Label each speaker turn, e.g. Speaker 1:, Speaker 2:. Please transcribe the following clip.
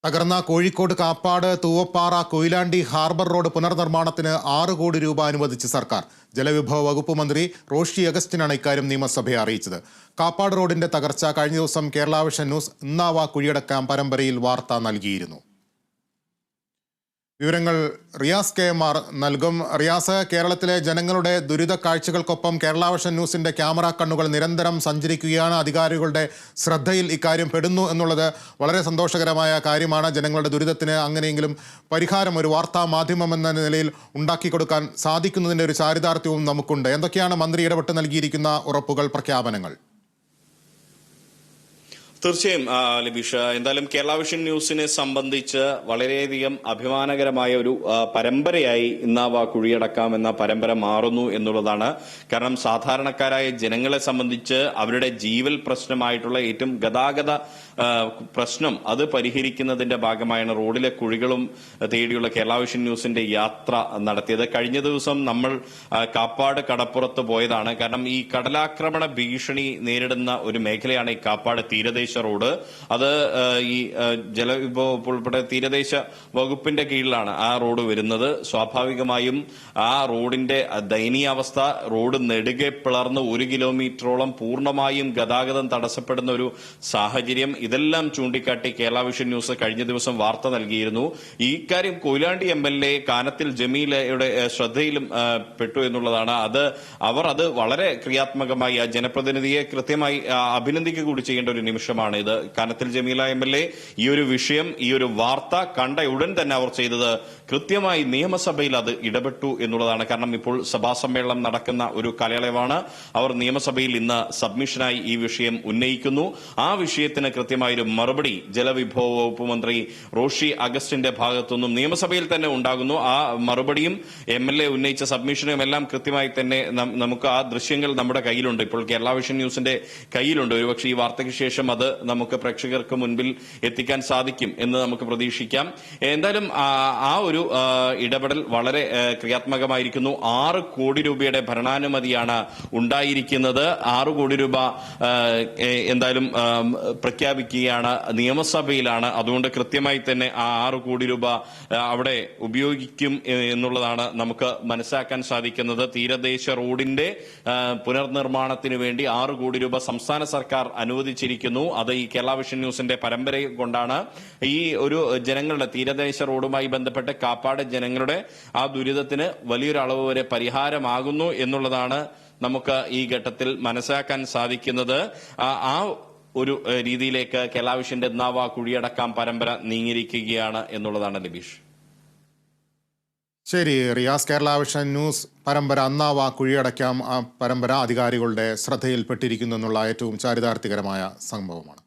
Speaker 1: തകർന്ന Kozhikode Kappad തൂവപ്പാറ Koyilandy harbour road പുനർനിർമ്മാണത്തിന് 6 കോടി രൂപ അനുവദിച്ച് സർക്കാർ. ജലവിഭവ വകുപ്പ് മന്ത്രി റോഷി അഗസ്റ്റിനാണ് ഇക്കാര്യം നിയമസഭയെ അറിയിച്ചത്. കാപ്പാട് റോഡിന്റെ തകർച്ച കഴിഞ്ഞ ദിവസം കേരള വിഷൻ ന്യൂസ് ഇന്നാവാ കുഴിയടക്കാം പരമ്പരയിൽ വാർത്ത നൽകിയിരുന്നു. വിവരങ്ങൾ റിയാസ് KMR നൽകും. റിയാസ്, കേരളത്തിലെ ജനങ്ങളുടെ ദുരിത കാഴ്ചകൾക്കൊപ്പം കേരള വിഷൻ ന്യൂസിന്റെ ക്യാമറ കണ്ണുകൾ നിരന്തരം സഞ്ചരിക്കുകയാണ്. അധികാരികളുടെ ശ്രദ്ധയിൽ ഇക്കാര്യം പെടുന്നു എന്നുള്ളത് വളരെ സന്തോഷകരമായ കാര്യമാണ്. ജനങ്ങളുടെ ദുരിതത്തിന് അങ്ങനെയെങ്കിലും പരിഹാരം ഒരു വാർത്താ മാധ്യമം എന്ന നിലയിൽ ഉണ്ടാക്കി കൊടുക്കാൻ സാധിക്കുന്നതിൻ്റെ ഒരു ചാരിതാർത്ഥ്യവും നമുക്കുണ്ട്. എന്തൊക്കെയാണ് മന്ത്രി ഇടപെട്ട് നൽകിയിരിക്കുന്ന ഉറപ്പുകൾ, പ്രഖ്യാപനങ്ങൾ?
Speaker 2: തീർച്ചയായും ലിബീഷ, എന്തായാലും കേരള വിഷൻ ന്യൂസിനെ സംബന്ധിച്ച് വളരെയധികം അഭിമാനകരമായ ഒരു പരമ്പരയായി ഇന്നാവാ കുഴിയടക്കാം എന്ന പരമ്പര മാറുന്നു എന്നുള്ളതാണ്. കാരണം സാധാരണക്കാരായ ജനങ്ങളെ സംബന്ധിച്ച് അവരുടെ ജീവൽ പ്രശ്നമായിട്ടുള്ള ഏറ്റവും ഗതാഗത പ്രശ്നം അത് പരിഹരിക്കുന്നതിന്റെ ഭാഗമായാണ് റോഡിലെ കുഴികളും തേടിയുള്ള കേരള വിഷൻ ന്യൂസിന്റെ യാത്ര നടത്തിയത്. കഴിഞ്ഞ ദിവസം നമ്മൾ കാപ്പാട് കടപ്പുറത്ത് പോയതാണ്. കാരണം ഈ കടലാക്രമണ ഭീഷണി നേരിടുന്ന ഒരു മേഖലയാണ് ഈ കാപ്പാട് തീരദേശ റോഡ്. അത് ഈ ജലവിഭവ ഉൾപ്പെടെ തീരദേശ വകുപ്പിന്റെ കീഴിലാണ് ആ റോഡ് വരുന്നത്. സ്വാഭാവികമായും ആ റോഡിന്റെ ദയനീയാവസ്ഥ, റോഡ് നെടുകെ പിളർന്ന് 1 കിലോമീറ്ററോളം പൂർണ്ണമായും ഗതാഗതം തടസ്സപ്പെടുന്ന ഒരു സാഹചര്യം, ഇതെല്ലാം ചൂണ്ടിക്കാട്ടി കേരള വിഷൻ ന്യൂസ് കഴിഞ്ഞ ദിവസം വാർത്ത നൽകിയിരുന്നു. ഈ കാര്യം കൊയിലാണ്ടി MLA കാനത്തിൽ ജമീലയുടെ ശ്രദ്ധയിലും പെട്ടു എന്നുള്ളതാണ്. അവർ അത് വളരെ ക്രിയാത്മകമായി ആ ജനപ്രതിനിധിയെ കൃത്യമായി അഭിനന്ദിക്കുക കൂടി ചെയ്യേണ്ട ഒരു നിമിഷമാണ് ഇത്. കാനത്തിൽ ജമീല MLA ഈ ഒരു വിഷയം, ഈ ഒരു വാർത്ത കണ്ട ഉടൻ തന്നെ അവർ ചെയ്തത് കൃത്യമായി നിയമസഭയിൽ അത് ഇടപെട്ടു എന്നുള്ളതാണ്. കാരണം ഇപ്പോൾ സഭാ സമ്മേളനം നടക്കുന്ന ഒരു കാലയളവാണ്. അവർ നിയമസഭയിൽ ഇന്ന് സബ്മിഷനായി ഈ വിഷയം ഉന്നയിക്കുന്നു. ആ വിഷയത്തിന് കൃത്യമായൊരു മറുപടി ജലവിഭവ വകുപ്പ് മന്ത്രി റോഷി അഗസ്റ്റിന്റെ ഭാഗത്തുനിന്നും നിയമസഭയിൽ തന്നെ ഉണ്ടാകുന്നു. ആ മറുപടിയും MLA ഉന്നയിച്ച സബ്മിഷനും എല്ലാം കൃത്യമായി തന്നെ നമുക്ക് ആ ദൃശ്യങ്ങൾ നമ്മുടെ കയ്യിലുണ്ട്. ഇപ്പോൾ കേരള വിഷൻ ന്യൂസിന്റെ കയ്യിലുണ്ട്. ഒരുപക്ഷെ ഈ വാർത്തയ്ക്ക് ശേഷം അത് നമുക്ക് പ്രേക്ഷകർക്ക് മുൻപിൽ എത്തിക്കാൻ സാധിക്കും എന്ന് നമുക്ക് പ്രതീക്ഷിക്കാം. എന്തായാലും ആ ഒരു ഇടപെടൽ വളരെ ക്രിയാത്മകമായിരിക്കുന്നു. 6 കോടി രൂപയുടെ ഭരണാനുമതിയാണ് ഉണ്ടായിരിക്കുന്നത്. 6 കോടി രൂപ എന്തായാലും പ്രഖ്യാപിക്കുകയാണ്, നിയമസഭയിലാണ്. അതുകൊണ്ട് കൃത്യമായി തന്നെ ആ 6 കോടി രൂപ അവിടെ ഉപയോഗിക്കും എന്നുള്ളതാണ് നമുക്ക് മനസ്സിലാക്കാൻ സാധിക്കുന്നത്. തീരദേശ റോഡിന്റെ പുനർനിർമ്മാണത്തിന് വേണ്ടി 6 കോടി രൂപ സംസ്ഥാന സർക്കാർ അനുവദിച്ചിരിക്കുന്നു. അത് ഈ കേരള വിഷൻ ന്യൂസിന്റെ പരമ്പര കൊണ്ടാണ്. ഈ ഒരു ജനങ്ങളുടെ തീരദേശ റോഡുമായി ബന്ധപ്പെട്ട് കാപ്പാട് ജനങ്ങളുടെ ആ ദുരിതത്തിന് വലിയൊരു അളവ് വരെ പരിഹാരമാകുന്നു എന്നുള്ളതാണ് നമുക്ക് ഈ ഘട്ടത്തിൽ മനസ്സിലാക്കാൻ സാധിക്കുന്നത്. ആ ഒരു രീതിയിലേക്ക് കേരള വിഷന്റെ ഇന്നാവാ കുഴിയടക്കാം പരമ്പര നീങ്ങിയിരിക്കുകയാണ് എന്നുള്ളതാണ് ലിബീഷ്.
Speaker 1: ശരി റിയാസ്, കേരള വിഷൻ ന്യൂസ് പരമ്പര അന്നാവാ കുഴിയടക്കാം പരമ്പര അധികാരികളുടെ ശ്രദ്ധയിൽപ്പെട്ടിരിക്കുന്നു എന്നുള്ള ഏറ്റവും ചാരിതാർത്ഥ്യകരമായ സംഭവമാണ്.